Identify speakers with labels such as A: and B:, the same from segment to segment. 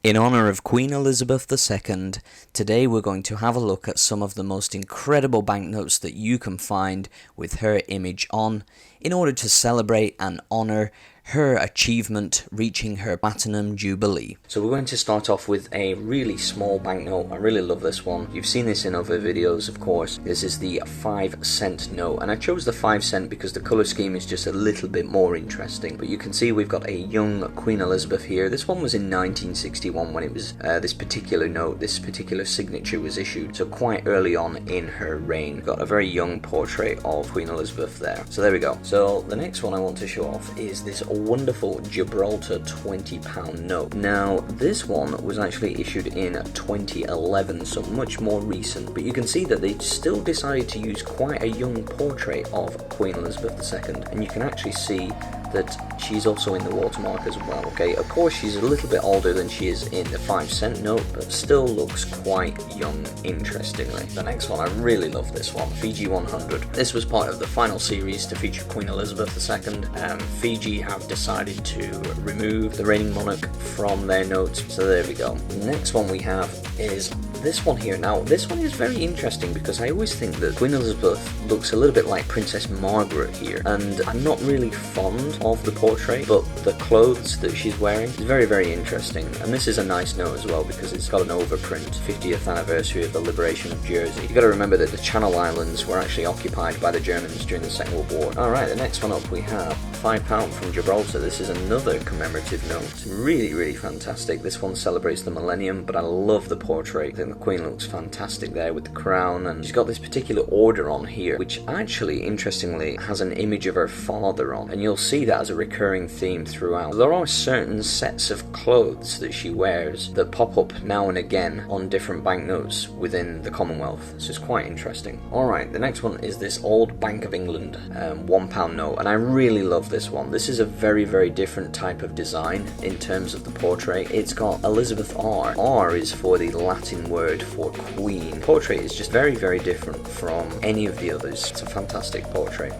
A: In honor of Queen Elizabeth II, today we're going to have a look at some of the most incredible banknotes that you can find with her image on, in order to celebrate and honor her achievement reaching her Platinum Jubilee. So we're going to start off with a really small banknote. I really love this one. You've seen this in other videos, of course. This is the 5-cent note, and I chose the 5-cent because the color scheme is just a little bit more interesting. But you can see we've got a young Queen Elizabeth here. This one was in 1961 when it was this particular note, this particular signature was issued, so quite early on in her reign. Got a very young portrait of Queen Elizabeth there. So there we go. So the next one I want to show off is this wonderful Gibraltar £20 note. Now this one was actually issued in 2011, so much more recent, but you can see that they still decided to use quite a young portrait of Queen Elizabeth II, and you can actually see that she's also in the watermark as well. Okay, of course she's a little bit older than she is in the 5-cent note, but still looks quite young, interestingly. The next one, I really love this one, Fiji 100. This was part of the final series to feature Queen Elizabeth II. Fiji have decided to remove the reigning monarch from their notes, so there we go. The next one we have is this one here. Now this one is very interesting because I always think that Queen Elizabeth looks a little bit like Princess Margaret here, and I'm not really fond of the portrait, but the clothes that she's wearing is very, very interesting. And this is a nice note as well because it's got an overprint, 50th anniversary of the liberation of Jersey. You've got to remember that the Channel Islands were actually occupied by the Germans during the Second World War. Alright, the next one up we have £5 from Gibraltar. This is another commemorative note. Really, really fantastic. This one celebrates the millennium, but I love the portrait. I think the Queen looks fantastic there with the crown, and she's got this particular order on here, which actually, interestingly, has an image of her father on, and you'll see that as a recurring theme throughout. There are certain sets of clothes that she wears that pop up now and again on different banknotes within the Commonwealth, so it's quite interesting. Alright, the next one is this old Bank of England £1 note, and I really love this one. This is a very, very different type of design in terms of the portrait. It's got Elizabeth R. R is for the Latin word for queen. The portrait is just very, very different from any of the others. It's a fantastic portrait.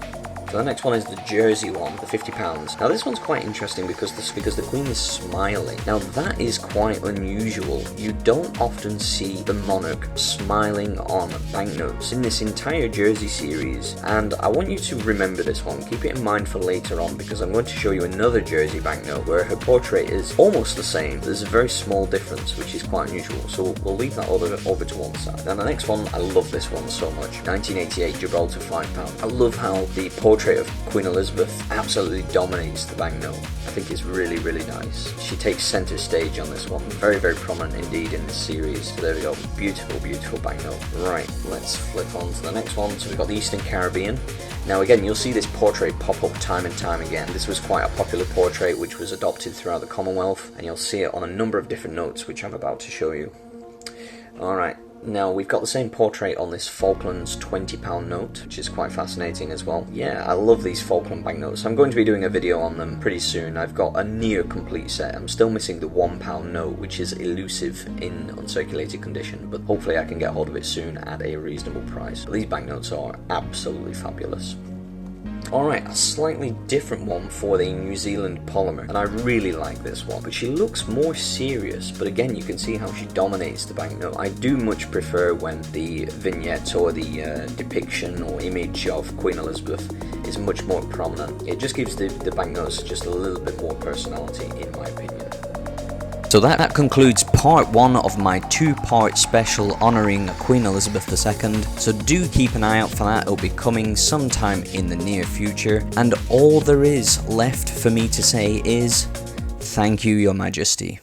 A: So the next one is the Jersey one, the £50. Now this one's quite interesting because the Queen is smiling. Now that is quite unusual. You don't often see the monarch smiling on banknotes in this entire Jersey series, and I want you to remember this one. Keep it in mind for later on because I'm going to show you another Jersey banknote where her portrait is almost the same. There's a very small difference, which is quite unusual, so we'll leave that over to one side. Now the next one, I love this one so much. 1988 Gibraltar £5. I love how the portrait of Queen Elizabeth absolutely dominates the banknote. I think it's really, really nice. She takes center stage on this one. Very, very prominent indeed in this series. So there we go. Beautiful, beautiful banknote. Right, let's flip on to the next one. So we've got the Eastern Caribbean. Now again, you'll see this portrait pop up time and time again. This was quite a popular portrait which was adopted throughout the Commonwealth, and you'll see it on a number of different notes which I'm about to show you. Alright. Now we've got the same portrait on this Falklands £20 note, which is quite fascinating as well. Yeah, I love these Falkland banknotes. I'm going to be doing a video on them pretty soon. I've got a near complete set. I'm still missing the £1 note, which is elusive in uncirculated condition, but hopefully I can get hold of it soon at a reasonable price. But these banknotes are absolutely fabulous. Alright, a slightly different one for the New Zealand polymer, and I really like this one, but she looks more serious, but again you can see how she dominates the banknote. I do much prefer when the vignette or the depiction or image of Queen Elizabeth is much more prominent. It just gives the banknotes just a little bit more personality in my opinion. So that concludes part 1 of my 2-part special honouring Queen Elizabeth II, so do keep an eye out for that. It'll be coming sometime in the near future, and all there is left for me to say is, thank you, Your Majesty.